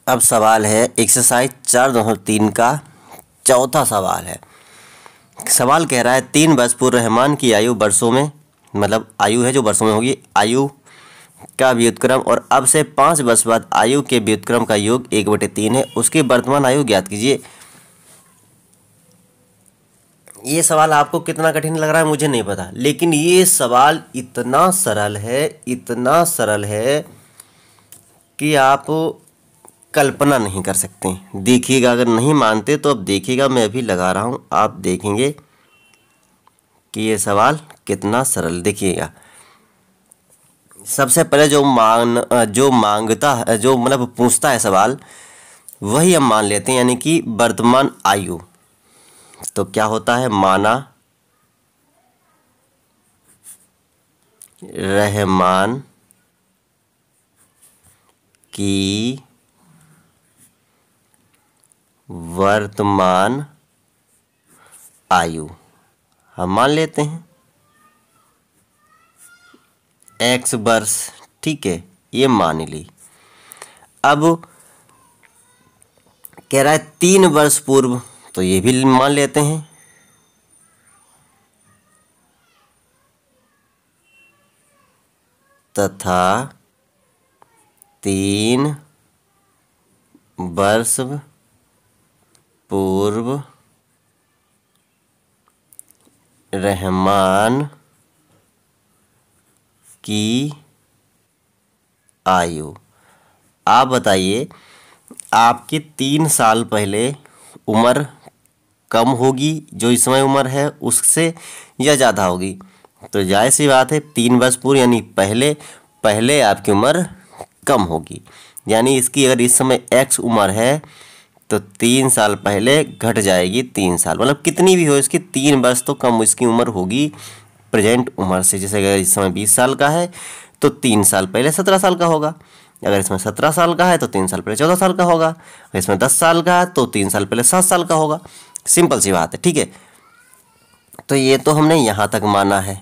अब सवाल है एक्सरसाइज 4.3 का चौथा सवाल है। सवाल कह रहा है 3 वर्ष पूर्व रहमान की आयु वर्षों में, मतलब आयु है जो वर्षों में होगी, आयु का व्युत्क्रम और अब से 5 वर्ष बाद आयु के व्युत्क्रम का योग 1/3 है। उसकी वर्तमान आयु ज्ञात कीजिए। ये सवाल आपको कितना कठिन लग रहा है मुझे नहीं पता, लेकिन ये सवाल इतना सरल है कि आप कल्पना नहीं कर सकते। देखिएगा, अगर नहीं मानते तो अब देखिएगा, मैं अभी लगा रहा हूँ, आप देखेंगे कि ये सवाल कितना सरल। देखिएगा, सबसे पहले जो मांगता है, जो मतलब पूछता है सवाल, वही हम मान लेते हैं, यानी कि वर्तमान आयु। तो क्या होता है, माना रहमान की वर्तमान आयु हम मान लेते हैं x वर्ष, ठीक है, ये मान ली। अब कह रहा है 3 वर्ष पूर्व, तो ये भी मान लेते हैं। तथा 3 वर्ष पूर्व रहमान की आयु। आप बताइए, आपके 3 साल पहले उम्र कम होगी जो इस समय उम्र है उससे, या ज़्यादा होगी? तो जाहिर सी बात है 3 वर्ष पूर्व यानी पहले आपकी उम्र कम होगी। यानी इसकी अगर इस समय x उम्र है तो 3 साल पहले घट जाएगी 3 साल, मतलब कितनी भी हो इसकी 3 वर्ष तो कम इसकी उम्र होगी प्रेजेंट उम्र से। जैसे अगर इस समय 20 साल का है तो 3 साल पहले 17 साल का होगा, अगर इसमें 17 साल का है तो 3 साल पहले 14 साल का होगा, अगर इसमें 10 साल का है तो 3 साल पहले 7 साल का होगा। सिंपल सी बात है, ठीक है। तो ये तो हमने यहाँ तक माना है।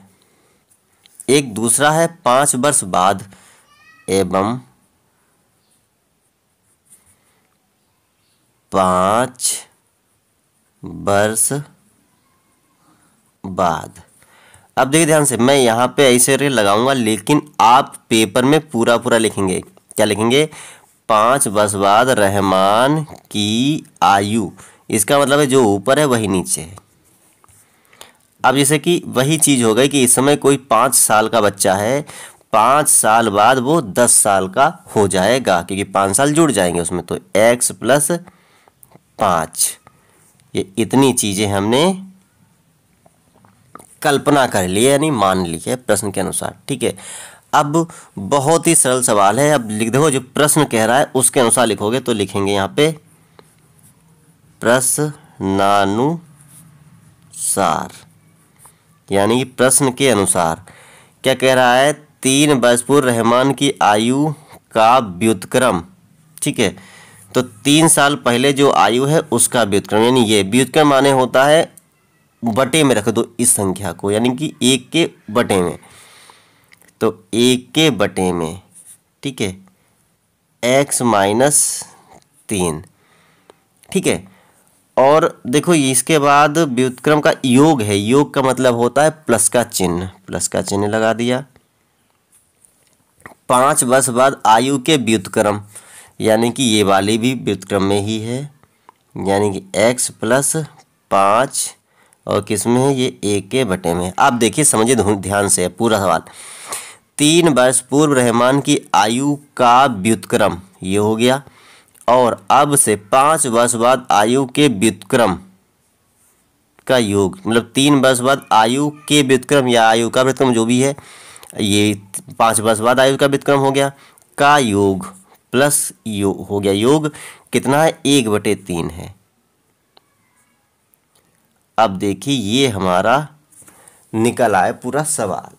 एक दूसरा है 5 वर्ष बाद एवं 5 वर्ष बाद। अब देखिए ध्यान से, मैं यहाँ पे ऐसे रे लगाऊंगा, लेकिन आप पेपर में पूरा लिखेंगे। क्या लिखेंगे? 5 वर्ष बाद रहमान की आयु। इसका मतलब है जो ऊपर है वही नीचे है। अब जैसे कि वही चीज़ हो गई कि इस समय कोई 5 साल का बच्चा है, 5 साल बाद वो 10 साल का हो जाएगा, क्योंकि 5 साल जुड़ जाएंगे उसमें। तो x + 5, ये इतनी चीज़ें हमने कल्पना कर ली है, यानी मान ली है प्रश्न के अनुसार, ठीक है। अब बहुत ही सरल सवाल है। अब लिख दो, जो प्रश्न कह रहा है उसके अनुसार लिखोगे तो लिखेंगे यहाँ पे प्रश्नानुसार, यानी प्रश्न के अनुसार। क्या कह रहा है? 3 वर्ष पूर्व रहमान की आयु का व्युत्क्रम, ठीक है। तो 3 साल पहले जो आयु है उसका व्युत्क्रम, यानी ये व्युत्क्रम माने होता है बटे में रख दो इस संख्या को, यानी कि 1 के बटे में। तो 1 के बटे में, ठीक है, x - 3, ठीक है। और देखो इसके बाद व्युत्क्रम का योग है, योग का मतलब होता है प्लस का चिन्ह लगा दिया। 5 वर्ष बाद आयु के व्युत्क्रम, यानी कि ये वाली भी व्युत्क्रम में ही है, यानी कि x + 5 और किस में है? ये 1 के बटे में। आप देखिए, समझिए ध्यान से पूरा सवाल। 3 वर्ष पूर्व रहमान की आयु का व्युत्क्रम, ये हो गया, और अब से 5 वर्ष बाद आयु के व्युत्क्रम का योग, मतलब 3 वर्ष बाद आयु के व्युत्क्रम या आयु का व्युत्क्रम जो भी है, ये 5 वर्ष बाद आयु का व्युत्क्रम हो गया, का योग प्लस योग हो गया। योग कितना है? 1/3 है। अब देखिए ये हमारा निकल आए पूरा सवाल।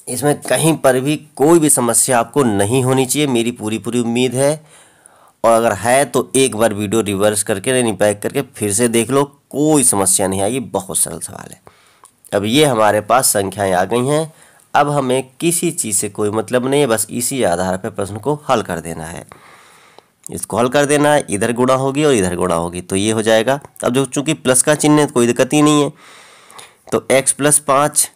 इसमें कहीं पर भी कोई भी समस्या आपको नहीं होनी चाहिए, मेरी पूरी उम्मीद है। और अगर है तो एक बार वीडियो रिवर्स करके, यानी बैक करके फिर से देख लो, कोई समस्या नहीं आएगी। बहुत सरल सवाल है। अब ये हमारे पास संख्याएं आ गई हैं। अब हमें किसी चीज़ से कोई मतलब नहीं है, बस इसी आधार पर प्रश्न को हल कर देना है। इसको हल कर देना है, इधर गुणा होगी और इधर गुणा होगी, तो ये हो जाएगा। अब जो चूंकि प्लस का चिन्ह है तो कोई दिक्कत ही नहीं है, तो x प्लस 5,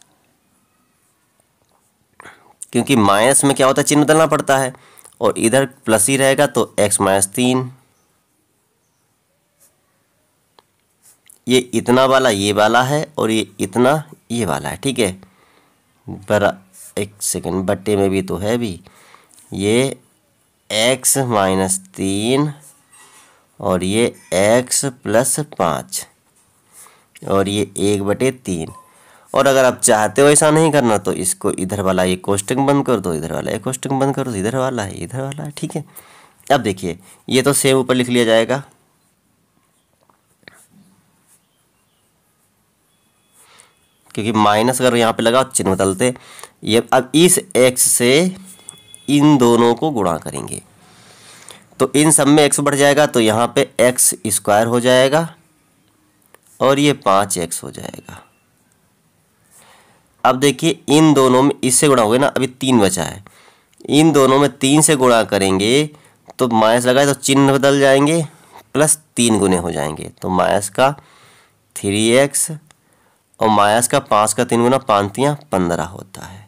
क्योंकि माइनस में क्या होता है चिन्ह बदलना पड़ता है, और इधर प्लस ही रहेगा तो x माइनस 3, ये इतना वाला ये वाला है और ये इतना ये वाला है, ठीक है। एक सेकंड, बट्टे में भी तो है भी, ये x माइनस 3 और ये x प्लस 5 और ये 1/3। और अगर आप चाहते हो ऐसा नहीं करना तो इसको इधर वाला ये कोष्टक बंद कर दो, इधर वाला ये कोष्टक बंद कर दो, इधर वाला है इधर वाला है, ठीक है। अब देखिए ये तो सेम ऊपर लिख लिया जाएगा, क्योंकि माइनस अगर यहाँ पे लगा चिन्ह बदलते। ये अब इस x से इन दोनों को गुणा करेंगे तो इन सब में x बढ़ जाएगा, तो यहाँ पे x स्क्वायर हो जाएगा और ये 5x हो जाएगा। अब देखिए इन दोनों में इससे गुणा हो गया ना, अभी 3 बचा है, इन दोनों में 3 से गुणा करेंगे तो माइनस लगाए तो चिन्ह बदल जाएंगे, प्लस 3 गुने हो जाएंगे, तो माइनस का 3x और माइनस का 5 का 3 गुना 5 तियां 15 होता है,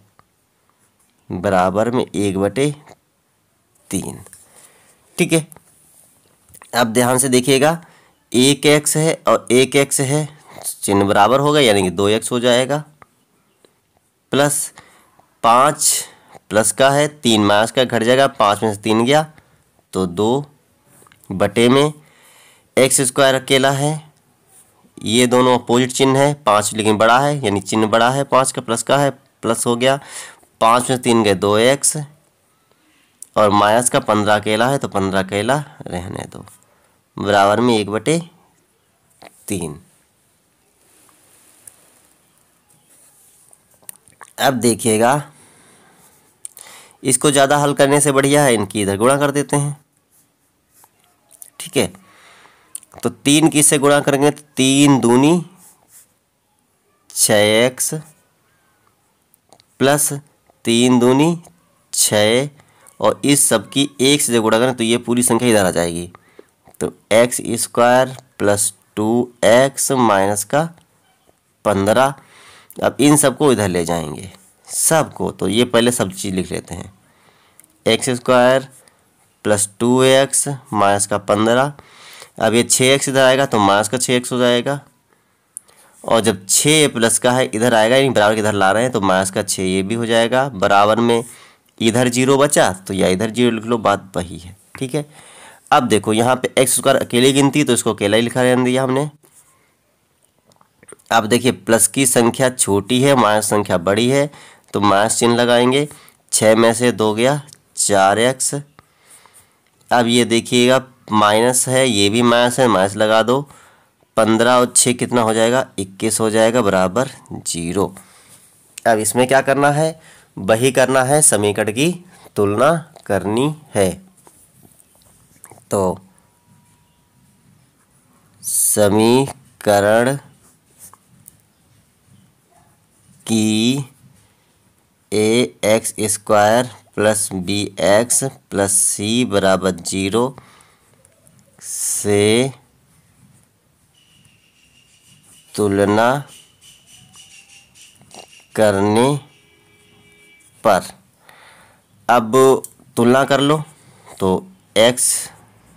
बराबर में 1/3, ठीक है। अब ध्यान से देखिएगा, 1x है और 1x है, चिन्ह बराबर होगा यानी कि 2x हो जाएगा, प्लस 5 प्लस का है, 3 माइनस का घट जाएगा, 5 में से 3 गया तो 2 बटे में x स्क्वायर अकेला है, ये दोनों अपोजिट चिन्ह है, 5 लेकिन बड़ा है यानी चिन्ह बड़ा है, 5 का प्लस है, प्लस हो गया, 5 में से 3 गए 2x और माइनस का 15 अकेला है तो 15 अकेला रहने दो, बराबर में 1/3। अब देखिएगा इसको ज़्यादा हल करने से बढ़िया है इनकी इधर गुणा कर देते हैं, ठीक है। तो 3 किससे गुणा करेंगे तो 3 दूनी 6x प्लस 3 दूनी 6 और इस सब की 1 से गुणा करें तो ये पूरी संख्या इधर आ जाएगी, तो x square plus 2x minus का 15। अब इन सबको इधर ले जाएंगे सबको, तो ये पहले सब चीज़ लिख लेते हैं, x square plus 2x minus का 15। अब ये 6x इधर आएगा तो माइनस का 6x हो जाएगा, और जब 6 प्लस का है इधर आएगा यानी बराबर के इधर ला रहे हैं तो माइनस का 6 ये भी हो जाएगा, बराबर में इधर 0 बचा तो या इधर 0 लिख लो, बात वही है, ठीक है। अब देखो यहाँ पे x स्क्वायर अकेले गिनती तो इसको अकेला ही लिखा रहने दिया हमने। अब देखिए प्लस की संख्या छोटी है, माइनस संख्या बड़ी है, तो माइनस चिन्ह लगाएंगे, 6 में से 2 गया 4x। अब ये देखिएगा माइनस है, ये भी माइनस है, माइनस लगा दो, 15 और 6 कितना हो जाएगा 21 हो जाएगा, बराबर 0। अब इसमें क्या करना है, वही करना है, समीकरण की तुलना करनी है। तो समीकरण की ax square plus bx plus c बराबर 0 से तुलना करने पर, अब तुलना कर लो तो x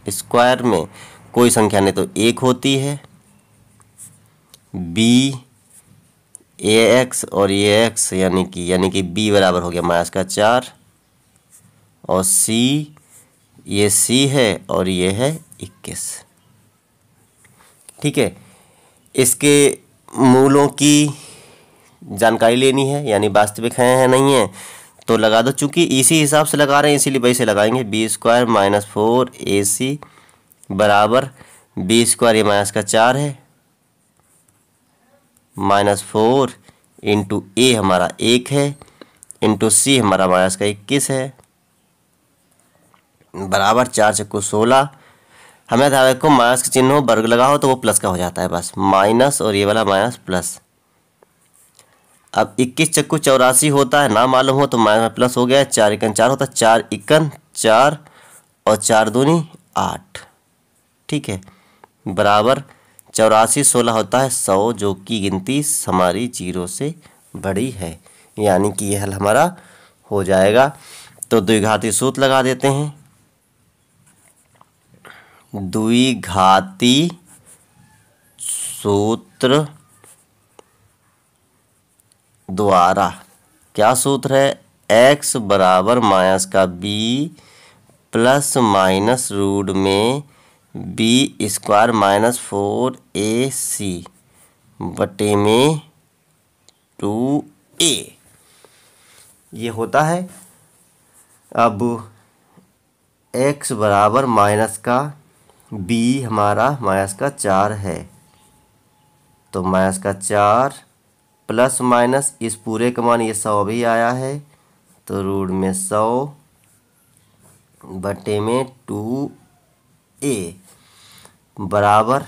स्क्वायर में कोई संख्या नहीं तो 1 होती है, b ax और ये x यानी कि b बराबर हो गया माइनस का 4 और c ये c है और ये है 21, ठीक है। इसके मूलों की जानकारी लेनी है यानी वास्तविक हैं नहीं है तो लगा दो, चूंकि इसी हिसाब से लगा रहे हैं इसीलिए वैसे लगाएंगे, बी स्क्वायर माइनस 4ac बराबर बी स्क्वायर ये माइनस का 4 है माइनस 4 इंटू ए हमारा 1 है इंटू सी हमारा माइनस का 21 है, बराबर 4 चक्कू 16। हमें ध्यान रखो माइनस का चिन्ह हो वर्ग लगाओ तो वो प्लस का हो जाता है, बस माइनस और ये वाला माइनस प्लस। अब 21 चक्कू 84 होता है, ना मालूम हो तो माइनस प्लस हो गया, 4 एकन 4 होता है, 4 एकन 4 और 4 दूनी 8, ठीक है, बराबर 84 16 होता है 100, जो कि गिनती हमारी 0 से बड़ी है, यानी कि यह हल हमारा हो जाएगा। तो द्विघाती सूत्र लगा देते हैं। द्विघाती सूत्र द्वारा क्या सूत्र है, x बराबर माइनस का b प्लस माइनस रूट में b स्क्वायर माइनस 4ac बटे में 2a ये होता है। अब x बराबर माइनस का b हमारा माइनस का 4 है, तो माइनस का 4 प्लस माइनस इस पूरे का मान ये 100 भी आया है, तो रूट में 100 बटे में 2a बराबर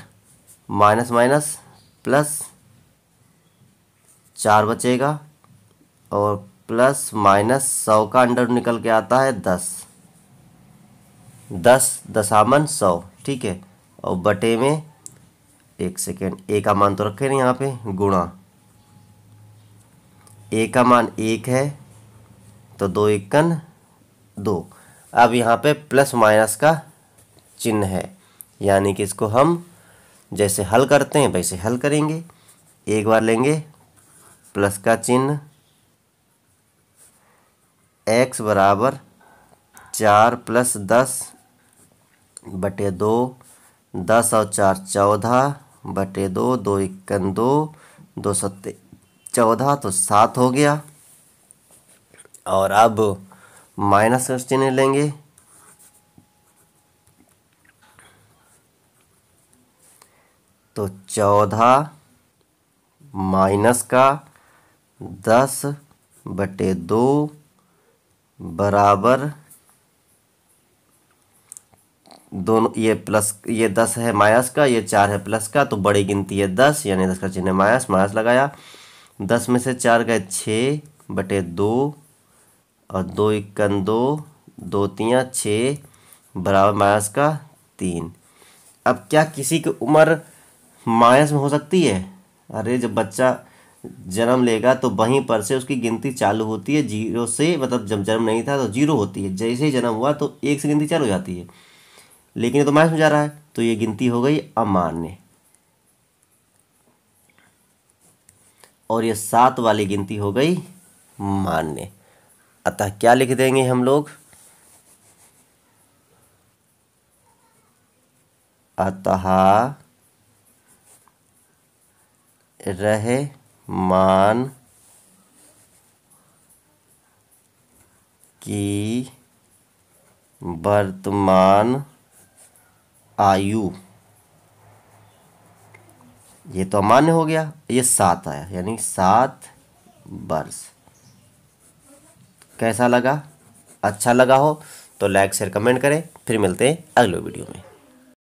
माइनस माइनस प्लस 4 बचेगा, और प्लस माइनस 100 का अंडर निकल के आता है 10 दशामन 100, ठीक है, और बटे में 1 सेकेंड ए का मान तो रखे नहीं यहाँ पे, गुणा ए का मान 1 है, तो 2 एकन 2। अब यहाँ पे प्लस माइनस का चिन्ह है, यानी कि इसको हम जैसे हल करते हैं वैसे हल करेंगे। एक बार लेंगे प्लस का चिन्ह, x बराबर 4 प्लस 10 बटे 2, 10 और 4 14 बटे 2, 2 एकन 2, 2 सत्ते 14, तो 7 हो गया। और अब माइनस का चिन्ह लेंगे, तो 14 माइनस का 10 बटे 2 बराबर दोनों, ये प्लस ये 10 है माइनस का, ये 4 है प्लस का, तो बड़ी गिनती है 10, यानी 10 का चिन्ह माइनस, माइनस लगाया। 10 में से 4 गए 6 बटे 2, और 2 एकन 2, 2 तियाँ 6 बराबर माइनस का 3। अब क्या किसी की उम्र माइनस में हो सकती है? अरे जब बच्चा जन्म लेगा तो वहीं पर से उसकी गिनती चालू होती है 0 से, मतलब जब जन्म नहीं था तो 0 होती है, जैसे ही जन्म हुआ तो 1 से गिनती चालू हो जाती है, लेकिन ये तो माइनस में जा रहा है, तो ये गिनती हो गई अमान्य, और ये 7 वाली गिनती हो गई मान्य। अतः क्या लिख देंगे हम लोग, अतः रहमान की वर्तमान आयु, ये तो अमान्य हो गया, ये 7 आया, यानी 7 वर्ष। कैसा लगा? अच्छा लगा हो तो लाइक शेयर कमेंट करें। फिर मिलते हैं अगले वीडियो में।